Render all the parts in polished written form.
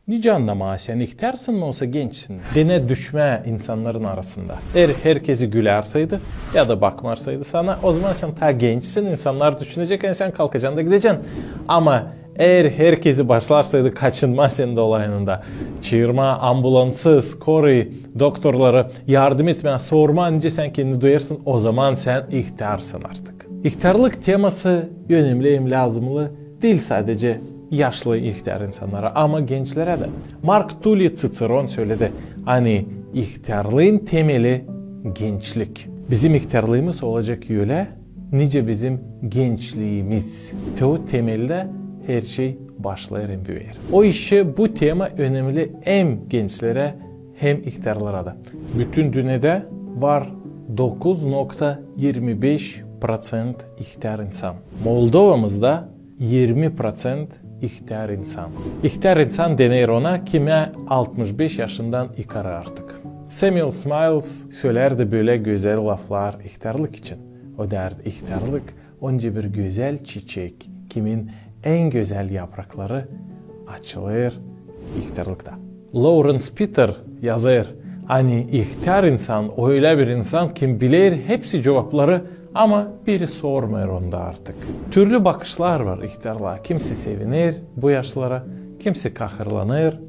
Nice anlama, sen ihtiyarsan mı olsa gençsin? Dene düşme insanların arasında. Eğer herkesi gülerseydi ya da bakmarsaydı sana, o zaman sen ta gençsin, insanlar düşünecek, yani sen kalkacaksın da gideceksin. Ama eğer herkesi başlarsaydı kaçınma senin dolayında, çığırma, ambulanssız, koru, doktorlara yardım etme, sorma, önce sen kendini duyarsın, o zaman sen ihtiyarsın artık. İhtiyarlık teması önemli, hem lazımlı değil sadece yaşlı ihtiyar insanlara ama gençlere de. Mark Tully Ciceron söyledi, hani ihtiyarlığın temeli gençlik. Bizim ihtiyarlığımız olacak öyle, nice bizim gençliğimiz. O temelde her şey başlar hem büyür. O işe bu tema önemli hem gençlere hem ihtiyarlara da. Bütün dünyada var 9,25% ihtiyar insan. Moldova'mızda 20% ihtiyar insan. İhtiyar insan denir ona kime 65 yaşından yukarı artık. Samuel Smiles söylerdi böyle güzel laflar ihtiyarlık için. O derdi ihtiyarlık onca bir güzel çiçek, kimin en güzel yaprakları açılır ihtiyarlıkta. Lawrence Peter yazar, hani ihtiyar insan öyle bir insan kim bilir hepsi cevapları ama biri sormuyor onda artık. Türlü bakışlar var ihtiyarlığa. Kimse sevinir bu yaşlara, kimse kahırlanır,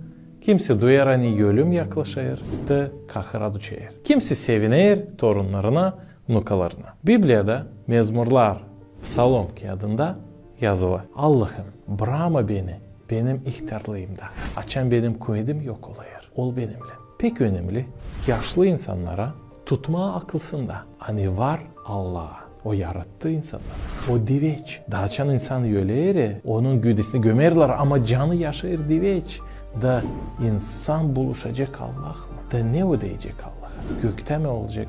kimse duyar hani ölüm yaklaşır da kahıra düşer. Kimse sevinir torunlarına, nukalarına. Biblia'da mezmurlar, Psalom kağıdında yazılı. Allah'ım bırakma beni, benim ihtiyarlığımda. Açan benim kuvvetim yok olayır. Ol benimle. Pek önemli, yaşlı insanlara tutma akılsında. Hani var Allah, o yarattı insanlar. O diveç. Dağçan insan öyle onun güdesini gömerler ama canı yaşayır diveç. Da insan buluşacak Allah'la. Da ne ödeyecek Allah'a? Gökte mi olacak,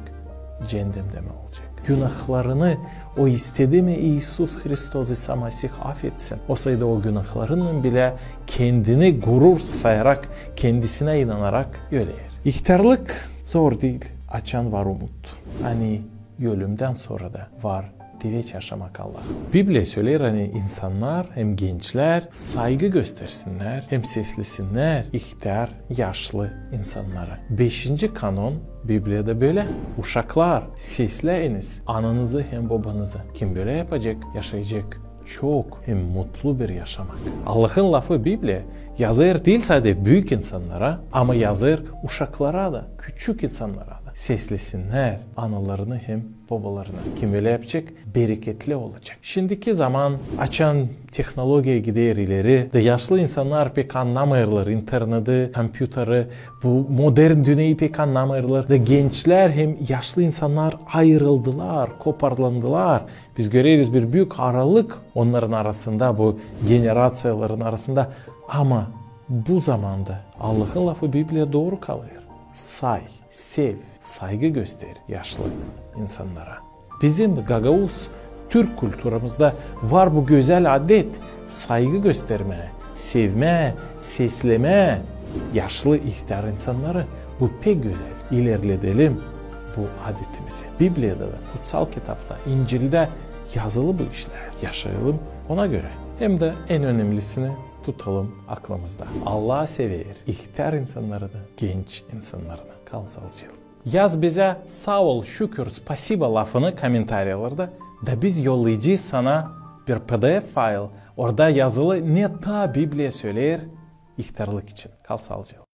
cehennemde mi olacak? Günahlarını o istedi mi İsus Hristos İsa Mesih affetsin. O sayıda o günahlarının bile kendini gurur sayarak, kendisine inanarak öler. İhtiyarlık zor değil. Açan var umut. Hani ölümden sonra da var diveç yaşamak Allah. Biblia söyler hani insanlar hem gençler saygı göstersinler hem seslesinler ihtiyar yaşlı insanlara. 5. kanon Biblia'da böyle. Uşaklar sesleyiniz ananızı hem babanızı. Kim böyle yapacak yaşayacak çok hem mutlu bir yaşamak. Allah'ın lafı Biblia yazır değil sadece büyük insanlara ama yazır uşaklara da küçük insanlara da. Seslesinler analarını hem babalarını. Kim böyle yapacak? Bereketli olacak. Şimdiki zaman açan teknolojiye gider ileri de yaşlı insanlar pek anlamıyorlar interneti, kompüteri, bu modern dünyayı pek anlamıyorlar da gençler hem yaşlı insanlar ayrıldılar, koparlandılar. Biz görürüz bir büyük aralık onların arasında, bu generasyonların arasında ama bu zamanda Allah'ın lafı Biblia doğru kalıyor. Say, sev, saygı göster yaşlı insanlara. Bizim Gagavuz Türk kültürümüzde var bu güzel adet, saygı gösterme, sevme, sesleme yaşlı ihtiyar insanları. Bu pek güzel. İlerletelim bu adetimizi. Biblia'da da, kutsal kitapta, İncil'de yazılı bu işler. Yaşayalım ona göre. Hem de en önemlisini tutalım aklımızda. Allah'ı sever, ihtiyar insanları da, genç insanları da. Kal sağlıcakla. Yaz bize sağ ol, şükür, spasiba lafını komentaryalarda da biz yollayacağız sana bir PDF file. Orada yazılı ne ta Biblia söyler ihtiyarlık için. Kal sağlıcakla.